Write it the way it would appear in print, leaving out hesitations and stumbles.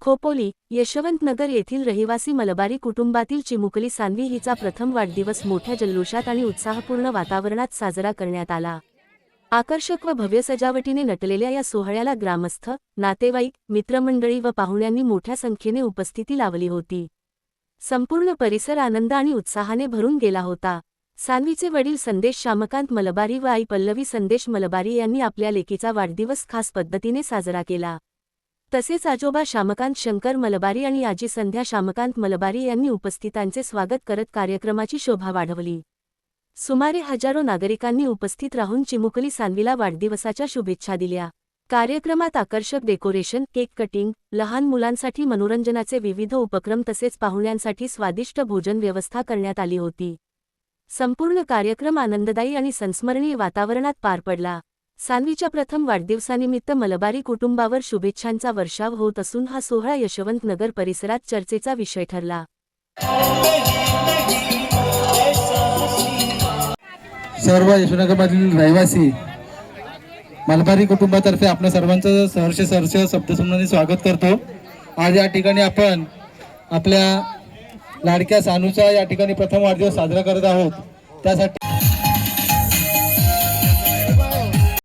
खोपोली, यशवंतनगर येथील रहिवासी मलबारी कुटुंबातील चिमुकली सान्वी हिचा प्रथम वाढदिवस मोठ्या जल्लोषात आणि उत्साहपूर्ण वातावरणात साजरा करण्यात आला। आकर्षक व भव्य सजावटीने नटलेल्या या सोहळ्याला ग्रामस्थ, नातेवाईक, मित्रमंडळी व पाहुण्यांनी मोठ्या संख्येने उपस्थिती लावली होती। संपूर्ण परिसर आनंद आणि उत्साहाने भरून गेला होता। सान्वीचे वडील संदेश शामकांत मलबारी व आई पल्लवी संदेश मलबारी यांनी आपल्या लेकीचा वाढदिवस खास पद्धतीने साजरा केला। तसेच आजोबा शामकांत शंकर मलबारी आणि आजी संध्या शामकांत मलबारी यांनी उपस्थितांचे स्वागत करत कार्यक्रमाची शोभा वाढवली। सुमारे हजारो नागरिकांनी उपस्थित राहून चिमुकली सान्वीला वाढदिवसाच्या शुभेच्छा दिल्या। कार्यक्रमात आकर्षक डेकोरेशन, केक कटिंग, लहान मुलांसाठी मनोरंजनाचे विविध उपक्रम तसेच पाहुण्यांसाठी स्वादिष्ट भोजन व्यवस्था करण्यात आली होती। संपूर्ण कार्यक्रम आनंददायी आणि संस्मरणीय वातावरणात पार पडला। सान्वीच्या प्रथम वाढदिवसानिमित्त मलबारी कुटुंबावर शुभेच्छांचा वर्षाव होत असून हा सोहळा यशवंतनगर परिसरात चर्चेचा विषय ठरला। सर्व यशवंतनगरमधील रहिवासी मलबारी कुटुंबातर्फे आपल्या सर्वांचं सहर्ष शब्दसंबंधी स्वागत करतो। आज या ठिकाणी आपण आपल्या लाडक्या सानूचा या ठिकाणी प्रथम वाढदिवस साजरा करत आहोत। त्यासाठी